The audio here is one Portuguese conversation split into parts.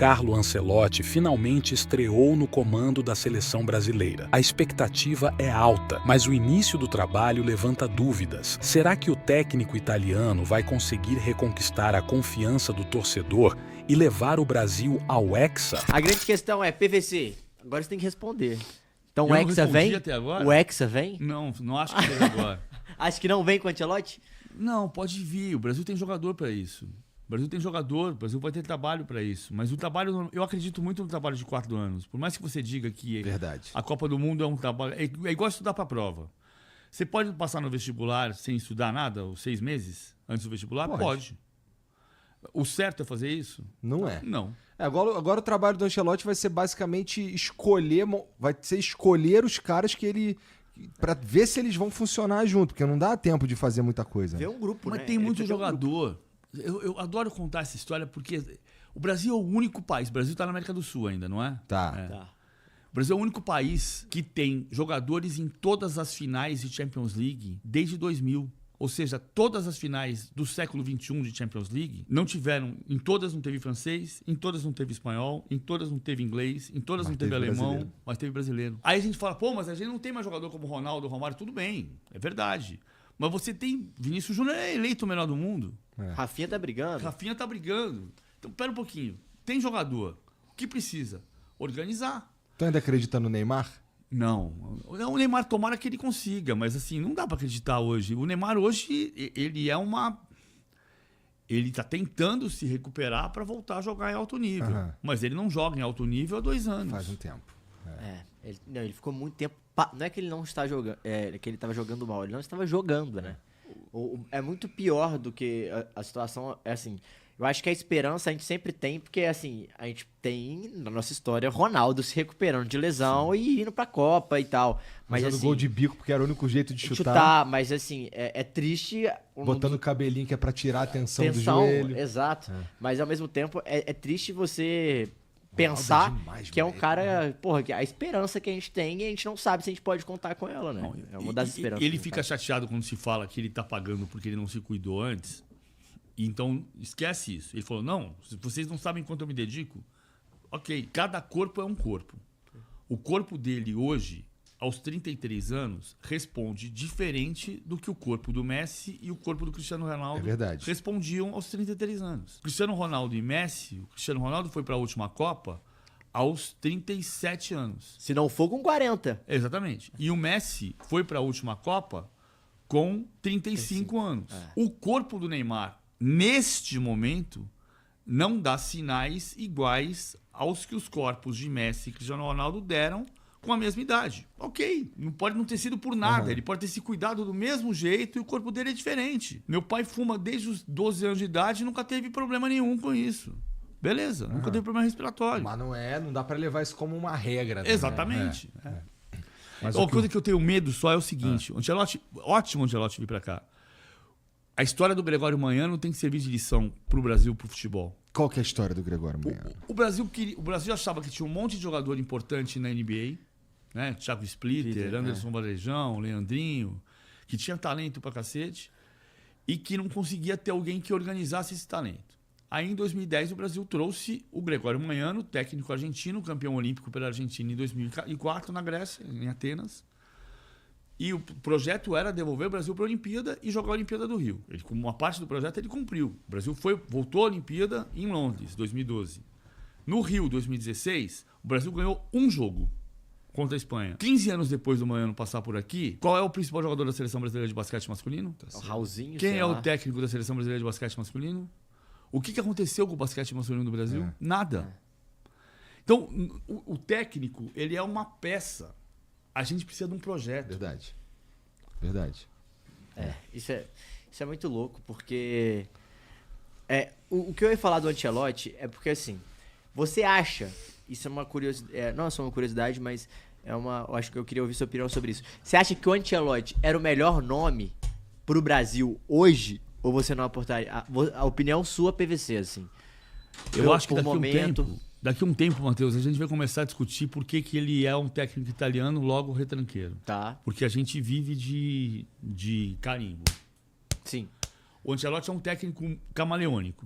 Carlo Ancelotti finalmente estreou no comando da seleção brasileira. A expectativa é alta, mas o início do trabalho levanta dúvidas. Será que o técnico italiano vai conseguir reconquistar a confiança do torcedor e levar o Brasil ao Hexa? A grande questão é, PVC, agora você tem que responder. Então Eu o não Hexa respondi vem? até agora? O Hexa vem? Não acho que seja agora. Acho que não vem com o Ancelotti? Não, pode vir. O Brasil tem jogador para isso. O Brasil tem jogador, o Brasil vai ter trabalho para isso. Mas o trabalho, eu acredito muito no trabalho de 4 anos. Por mais que você diga que Verdade. a Copa do Mundo é um trabalho... É igual estudar para a prova. Você pode passar no vestibular sem estudar nada, os 6 meses antes do vestibular? Pode. O certo é fazer isso? Não é. Não. Agora o trabalho do Ancelotti vai ser basicamente escolher os caras que ele... Pra ver se eles vão funcionar junto, porque não dá tempo de fazer muita coisa. Vê um grupo, Mas né? tem Ele muito precisa ter um grupo. jogador. Eu adoro contar essa história porque o Brasil é o único país. O Brasil está na América do Sul ainda, não é? Tá. É. Tá. O Brasil é o único país que tem jogadores em todas as finais de Champions League desde 2000. Ou seja, todas as finais do século XXI de Champions League não tiveram... Em todas não teve francês, em todas não teve espanhol, em todas não teve inglês, em todas Mas não teve teve alemão, brasileiro. mas teve brasileiro. Aí a gente fala, pô, mas a gente não tem mais jogador como Ronaldo, Romário, tudo bem, é verdade. Mas você tem... Vinícius Júnior é eleito o melhor do mundo. Rafinha tá brigando. Rafinha tá brigando. Então, pera um pouquinho. Tem jogador. O que precisa? Organizar. Tu ainda acredita no Neymar? Não. O Neymar, tomara que ele consiga, mas assim, não dá pra acreditar hoje. O Neymar hoje, ele é uma... Ele tá tentando se recuperar pra voltar a jogar em alto nível. Aham. Mas ele não joga em alto nível há 2 anos. Faz um tempo. Ele ficou muito tempo... Não é que ele não está jogando... É que ele estava jogando mal. Ele não estava jogando, né? É muito pior do que a situação... É assim... Eu acho que a esperança a gente sempre tem, porque assim, a gente tem na nossa história Ronaldo se recuperando de lesão e indo pra Copa e tal. Mas Fazendo assim, gol de bico, porque era o único jeito de chutar. chutar, mas assim, é triste. Botando o cabelinho que é pra tirar a tensão do tensão, joelho. exato. Mas ao mesmo tempo é triste você pensar demais, que é um moleque. cara, porra, que a esperança que a gente tem e a gente não sabe se a gente pode contar com ela, né? É uma das esperanças. Ele no fica caso. chateado quando se fala que ele tá pagando porque ele não se cuidou antes. Então, esquece isso. Ele falou, não, se vocês não sabem quanto eu me dedico, ok, cada corpo é um corpo. O corpo dele hoje, aos 33 anos, responde diferente do que o corpo do Messi e o corpo do Cristiano Ronaldo É verdade. respondiam aos 33 anos. Cristiano Ronaldo e Messi, o Cristiano Ronaldo foi para a última Copa aos 37 anos. Se não for com 40. Exatamente. E o Messi foi para a última Copa com 35 anos. O corpo do Neymar, neste momento, não dá sinais iguais aos que os corpos de Messi e Cristiano Ronaldo deram com a mesma idade. Ok, não pode não ter sido por nada. Ele pode ter se cuidado do mesmo jeito e o corpo dele é diferente. Meu pai fuma desde os 12 anos de idade e nunca teve problema nenhum com isso. Beleza, nunca teve problema respiratório. Mas não dá pra levar isso como uma regra. Né? Exatamente. Mas Uma coisa que eu tenho medo só é o seguinte: Ancelotti, ótimo Ancelotti vir para cá. A história do Gregório Manhano tem que servir de lição pro Brasil, pro futebol. Qual que é a história do Gregório Manhano? O Brasil achava que tinha um monte de jogador importante na NBA, né? Thiago Splitter, Anderson Varejão, Leandrinho, que tinha talento pra cacete e que não conseguia ter alguém que organizasse esse talento. Aí, em 2010, o Brasil trouxe o Gregório Manhano, técnico argentino, campeão olímpico pela Argentina em 2004, na Grécia, em Atenas. E o projeto era devolver o Brasil para a Olimpíada e jogar a Olimpíada do Rio. Como uma parte do projeto, ele cumpriu. O Brasil voltou à Olimpíada em Londres, 2012. No Rio, 2016, o Brasil ganhou um jogo contra a Espanha. 15 anos depois do Manhano passar por aqui, qual é o principal jogador da Seleção Brasileira de Basquete Masculino? O Raulzinho, Quem sei é lá. o técnico da Seleção Brasileira de Basquete Masculino? O que aconteceu com o basquete masculino do Brasil? Nada. Então, o técnico, ele é uma peça. A gente precisa de um projeto. Verdade. Isso é muito louco, porque o que eu ia falar do Ancelotti é porque, assim, você acha, isso é uma curiosidade, não é só uma curiosidade, mas eu acho que eu queria ouvir sua opinião sobre isso. Você acha que o Ancelotti era o melhor nome pro Brasil hoje, ou você não aportaria? A opinião sua, PVC, assim. Eu acho que daqui a um tempo, Matheus, a gente vai começar a discutir por que ele é um técnico italiano logo retranqueiro. Tá, Porque a gente vive de carimbo. sim. O Ancelotti é um técnico camaleônico.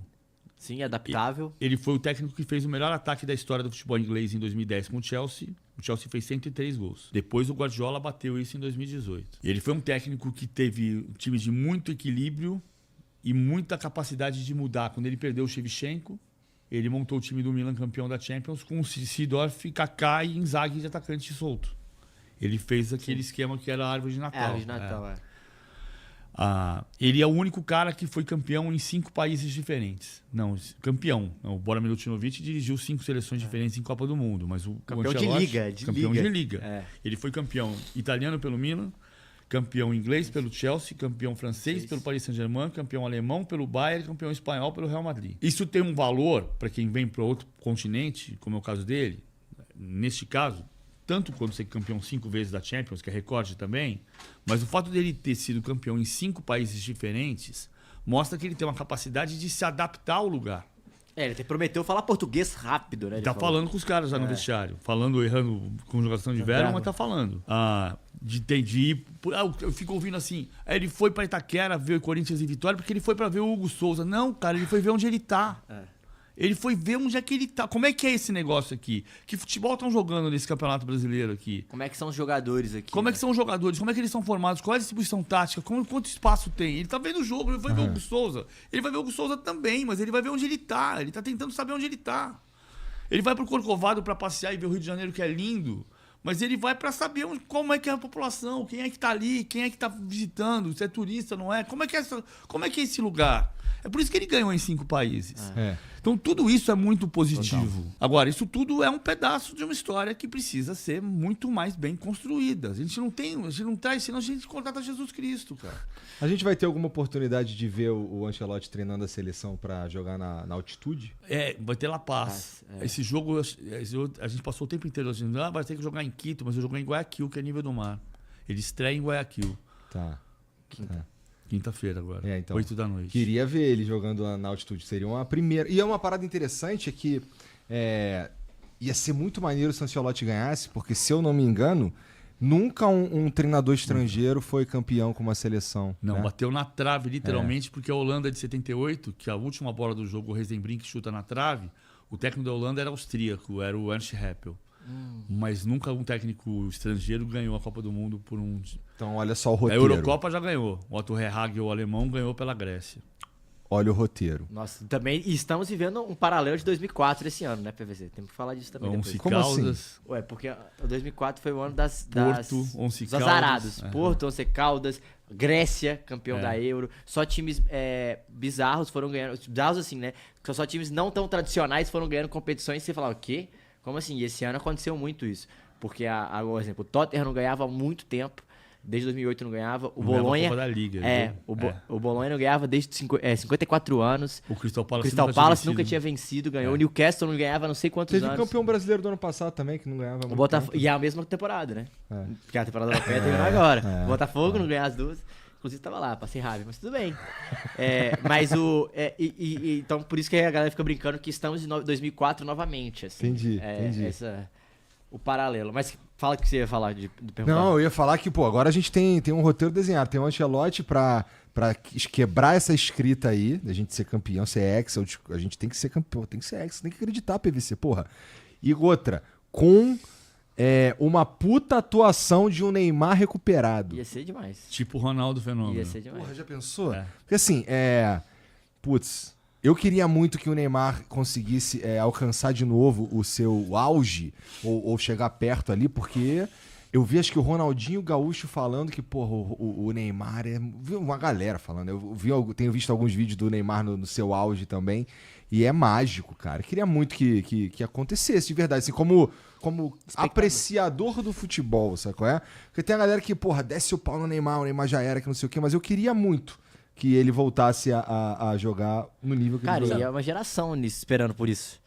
Sim, adaptável. Ele foi o técnico que fez o melhor ataque da história do futebol inglês em 2010 com o Chelsea. O Chelsea fez 103 gols. Depois o Guardiola bateu isso em 2018. Ele foi um técnico que teve times de muito equilíbrio e muita capacidade de mudar. Quando ele perdeu o Shevchenko, ele montou o time do Milan campeão da Champions com o Seedorf, Kaká e Inzaghi de atacante solto. Ele fez aquele esquema que era a árvore de Natal. Árvore de Natal, Ele é o único cara que foi campeão em 5 países diferentes. Não, campeão. O Bora Milutinovic dirigiu 5 seleções diferentes em Copa do Mundo, mas o Campeão Ancelotti, de liga. campeão de liga. É. Ele foi campeão italiano pelo Milan, campeão inglês pelo Chelsea, campeão francês pelo Paris Saint-Germain, campeão alemão pelo Bayern, campeão espanhol pelo Real Madrid. Isso tem um valor para quem vem para outro continente, como é o caso dele. Neste caso, tanto quando ser campeão 5 vezes da Champions, que é recorde também, mas o fato dele ter sido campeão em 5 países diferentes mostra que ele tem uma capacidade de se adaptar ao lugar. Ele até prometeu falar português rápido, né? Tá falando com os caras já no vestiário. Falando, errando conjugação de verbo, mas tá falando. Eu fico ouvindo assim, ele foi pra Itaquera ver o Corinthians e Vitória porque ele foi pra ver o Hugo Souza. Não, cara, ele foi ver onde ele tá. Ele foi ver onde é que ele tá. Como é que é esse negócio aqui? Que futebol estão jogando nesse Campeonato Brasileiro aqui? Como é que são os jogadores aqui? Como é que são os jogadores? Como é que eles são formados? Qual é a distribuição tática? Quanto espaço tem? Ele tá vendo o jogo, ele vai ver o Hugo Souza. Ele vai ver o Hugo Souza também, mas ele vai ver onde ele tá. Ele tá tentando saber onde ele tá. Ele vai pro Corcovado pra passear e ver o Rio de Janeiro, que é lindo. Mas ele vai pra saber como é que é a população, quem é que tá ali, quem é que tá visitando, se é turista, não é? Como é que é esse lugar? É por isso que ele ganhou em 5 países. Então tudo isso é muito positivo. Total. Agora, isso tudo é um pedaço de uma história que precisa ser muito mais bem construída. A gente não traz, senão a gente contrata Jesus Cristo, cara. A gente vai ter alguma oportunidade de ver o Ancelotti treinando a seleção pra jogar na altitude? Vai ter La Paz. Esse jogo, a gente passou o tempo inteiro assim, vai ter que jogar em Quito, mas eu joguei em Guayaquil, que é nível do mar. Ele estreia em Guayaquil. Tá. Quinta-feira agora, então, 8 da noite. Queria ver ele jogando na altitude. Seria uma primeira. E é uma parada interessante, é que ia ser muito maneiro se o Ancelotti ganhasse, porque, se eu não me engano, nunca um treinador estrangeiro foi campeão com uma seleção. Não, né? bateu na trave, literalmente, porque a Holanda de 78, que a última bola do jogo, o Rezenbrink chuta na trave, o técnico da Holanda era austríaco, era o Ernst Happel. Mas nunca um técnico estrangeiro ganhou a Copa do Mundo por um... Então olha só o roteiro. A Eurocopa já ganhou. O Otto Rehhagel, o alemão, ganhou pela Grécia. Olha o roteiro. Nossa, também estamos vivendo um paralelo de 2004 esse ano, né, PVC? Temos que falar disso também depois. Como Caldas. assim? Porque 2004 foi o ano dos Once Caldas. azarados. Porto, Once Caldas, Grécia, campeão da Euro. Só times bizarros foram ganhando. Bizarros assim, né? Só times não tão tradicionais foram ganhando competições e você falava, o quê? Como assim? E esse ano aconteceu muito isso. Porque, por exemplo, o Tottenham não ganhava há muito tempo. Desde 2008 não ganhava. O Bolonha... Da Liga, o Bolonha não ganhava desde 54 anos. O Crystal Palace nunca tinha vencido, ganhou. O Newcastle não ganhava há não sei quantos Teve anos. um campeão brasileiro do ano passado também, que não ganhava O Botafogo. E é a mesma temporada, né? Porque a temporada europeia terminou agora. O Botafogo não ganhar as duas. Inclusive tava lá, passei raiva, mas tudo bem. Então, por isso que a galera fica brincando que estamos em 2004 novamente. Assim. Entendi. O paralelo. Mas fala o que você ia falar de perguntar. Não, eu ia falar que, agora a gente tem um roteiro desenhado. Tem um Ancelotti pra quebrar essa escrita aí, da gente ser campeão, ser ex. A gente tem que ser campeão, tem que ser ex. Tem que acreditar, PVC, porra. E outra, com uma puta atuação de um Neymar recuperado. Ia ser demais. Tipo o Ronaldo Fenômeno. Ia ser demais. Porra, já pensou? Porque assim, eu queria muito que o Neymar conseguisse alcançar de novo o seu auge, ou chegar perto ali, porque eu vi, acho que o Ronaldinho Gaúcho falando que, porra, o Neymar vi uma galera falando, tenho visto alguns vídeos do Neymar no seu auge também, e é mágico, cara. Eu queria muito que acontecesse, de verdade, assim, como apreciador do futebol, sabe qual é? Porque tem a galera que, porra, desce o pau no Neymar, o Neymar já era, que não sei o quê, mas eu queria muito que ele voltasse a jogar no nível que ele jogava. Cara, e é uma geração esperando por isso.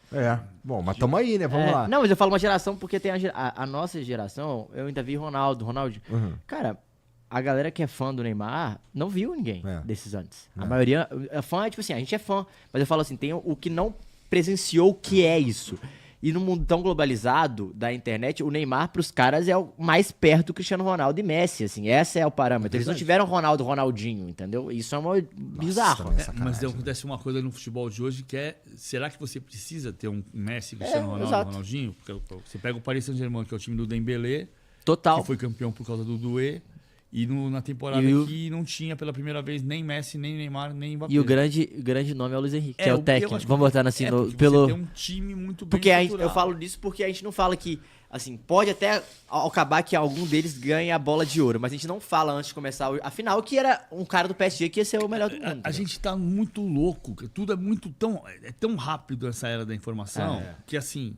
Bom, mas tamo aí, né? Vamos lá. Não, mas eu falo uma geração porque tem a nossa geração, eu ainda vi Ronaldinho. Cara, a galera que é fã do Neymar não viu ninguém desses antes. A maioria, fã é tipo assim, a gente é fã, mas eu falo assim, tem o que não presenciou o que é isso. E num mundo tão globalizado da internet, o Neymar pros caras é o mais perto do Cristiano Ronaldo e Messi, assim. Esse é o parâmetro. Eles não tiveram Ronaldo, Ronaldinho, entendeu? Isso é bizarro. também. Mas acontece uma coisa no futebol de hoje que é, será que você precisa ter um Messi, Cristiano Ronaldo, exato. Ronaldinho? Porque você pega o Paris Saint-Germain, que é o time do Dembélé, Total. que foi campeão por causa do Doué, e na temporada aqui não tinha pela primeira vez nem Messi, nem Neymar, nem Mbappé. E o grande nome é o Luiz Henrique, que é o eu técnico. acho que Vamos botar assim, porque pelo... você tem um time muito bem Porque eu estruturado. falo disso porque a gente não fala que, assim, pode até acabar que algum deles ganhe a bola de ouro, mas a gente não fala antes de começar a final que era um cara do PSG que ia ser o melhor do mundo. A entendeu? gente tá muito louco, tudo é tão rápido essa era da informação, que assim,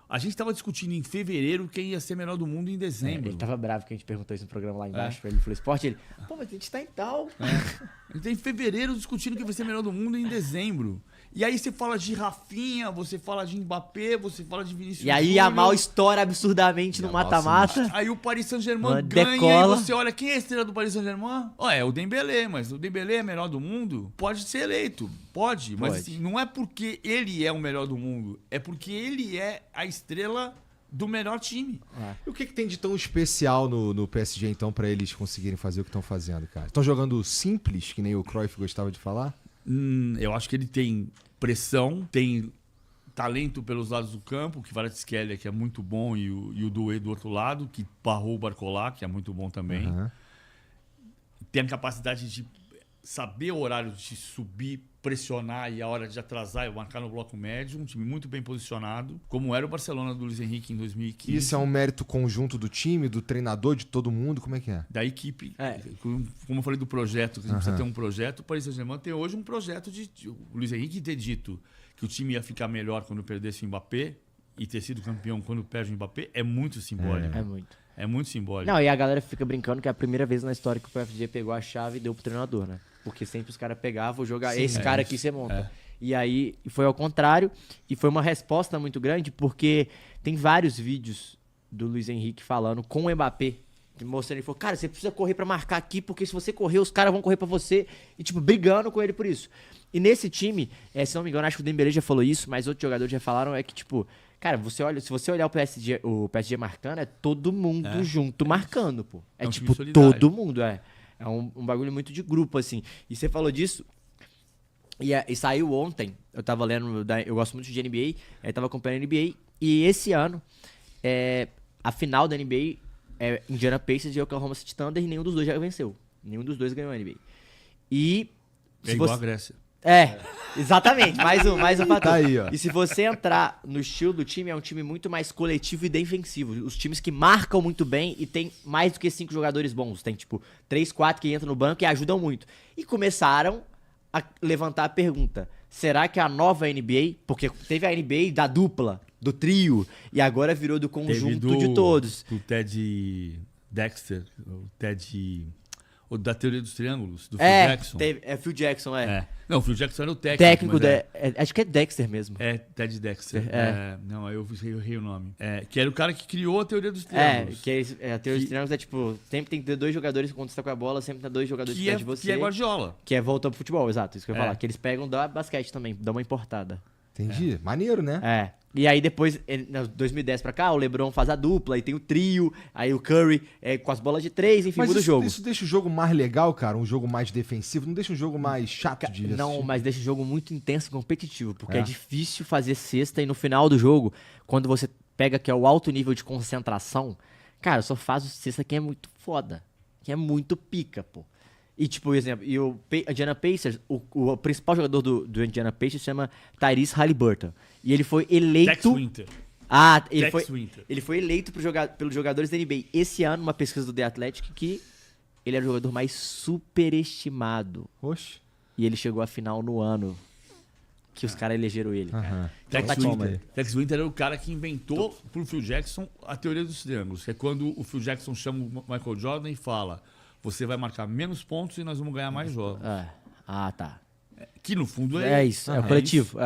a gente tava discutindo em fevereiro quem ia ser melhor do mundo em dezembro. Ele tava bravo que a gente perguntou isso no programa lá embaixo, pra ele falou esporte, ele, pô, mas a gente tá em tal. A gente tá em fevereiro discutindo quem vai ser melhor do mundo em dezembro. E aí você fala de Rafinha, você fala de Mbappé, você fala de Vinícius E aí Júnior. a Mal estoura absurdamente no Yamal mata-mata. Aí o Paris Saint-Germain Mano, ganha decola. e você olha, quem é a estrela do Paris Saint-Germain? É o Dembélé, mas o Dembélé é melhor do mundo? Pode ser eleito, pode. Mas Pode. assim, não é porque ele é o melhor do mundo, é porque ele é a estrela do melhor time. E o que tem de tão especial no PSG, então, pra eles conseguirem fazer o que estão fazendo, cara? Estão jogando simples, que nem o Cruyff gostava de falar? Eu acho que ele tem pressão, tem talento pelos lados do campo, que Kvaratskhelia, que é muito bom, e o Doué do outro lado, que barrou o Barcola, que é muito bom também. Aham. Tem a capacidade de saber o horário de subir, pressionar e a hora de atrasar e marcar no bloco médio. Um time muito bem posicionado, como era o Barcelona do Luiz Henrique em 2015. Isso é um mérito conjunto do time, do treinador, de todo mundo? Como é que é? Da equipe. É. Como eu falei do projeto, que a gente precisa ter um projeto. O Paris Saint-Germain tem hoje um projeto o Luiz Henrique ter dito que o time ia ficar melhor quando perdesse o Mbappé e ter sido campeão quando perde o Mbappé é muito simbólico. É muito. É muito simbólico. Não, e a galera fica brincando que é a primeira vez na história que o PSG pegou a chave e deu pro treinador, né? Porque sempre os caras pegavam, jogar esse cara aqui você monta. E aí foi ao contrário, e foi uma resposta muito grande, porque tem vários vídeos do Luiz Henrique falando com o Mbappé, mostrando, ele falou, cara, você precisa correr pra marcar aqui, porque se você correr, os caras vão correr pra você, e tipo, brigando com ele por isso. E nesse time, se não me engano, acho que o Dembélé já falou isso, mas outros jogadores já falaram, é que tipo, cara, se você olhar o PSG marcando, é todo mundo junto marcando, pô. É um tipo, time solidário. todo mundo, É um bagulho muito de grupo, assim. E você falou disso, e saiu ontem, eu tava lendo, eu gosto muito de NBA, eu tava acompanhando a NBA, e esse ano, a final da NBA é Indiana Pacers e Oklahoma City Thunder, e nenhum dos dois já venceu. Nenhum dos dois ganhou a NBA. E... É igual a Grécia. Exatamente, mais um fator. Tá aí, ó. E se você entrar no estilo do time, é um time muito mais coletivo e defensivo. Os times que marcam muito bem e tem mais do que 5 jogadores bons. Tem, tipo, 3, 4 que entram no banco e ajudam muito. E começaram a levantar a pergunta, será que a nova NBA, porque teve a NBA da dupla, do trio, e agora virou do conjunto de todos. O Ted Dexter, o Ted... O da teoria dos triângulos, do Phil Jackson. Phil Jackson, Não, o Phil Jackson era o técnico mas acho que é Dexter mesmo. É, Ted Dexter. Não, aí eu errei o nome. Que era o cara que criou a teoria dos triângulos. A teoria dos triângulos é tipo, sempre tem que ter 2 jogadores quando você tá com a bola, sempre tem 2 jogadores perto de você. Que é Guardiola. Que é volta pro futebol, exato, isso que eu ia falar. Que eles pegam da basquete também, dá uma importada. Entendi. Maneiro, né? E aí depois, em 2010 pra cá, o LeBron faz a dupla, e tem o trio, aí o Curry com as bolas de 3, enfim, Mas muda o jogo. isso deixa o jogo mais legal, cara? Um jogo mais defensivo? Não deixa um jogo mais chato de assistir? Não, mas deixa o jogo muito intenso e competitivo, porque é difícil fazer cesta e no final do jogo, quando você pega que é o alto nível de concentração, cara, só faz o cesta que é muito foda, que é muito pica, pô. E tipo, por exemplo, o Indiana Pacers, o principal jogador do Indiana Pacers se chama Tyrese Haliburton. E ele foi eleito... Tex Winter. Ele foi eleito pelos jogadores da NBA esse ano, uma pesquisa do The Athletic, que ele era o jogador mais superestimado. Oxe. E ele chegou à final no ano que os caras elegeram ele. Cara. Tex Winter era o cara que inventou pro Phil Jackson a teoria dos triângulos, que é quando o Phil Jackson chama o Michael Jordan e fala, você vai marcar menos pontos e nós vamos ganhar mais jogos. Tá. Que no fundo É isso, é o coletivo.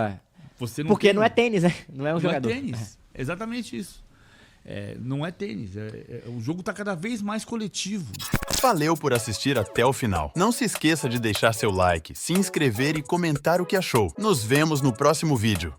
Você não Porque tem... não é tênis, né? Não é um jogador. Não é tênis. Exatamente isso. Não é tênis. O jogo tá cada vez mais coletivo. Valeu por assistir até o final. Não se esqueça de deixar seu like, se inscrever e comentar o que achou. Nos vemos no próximo vídeo.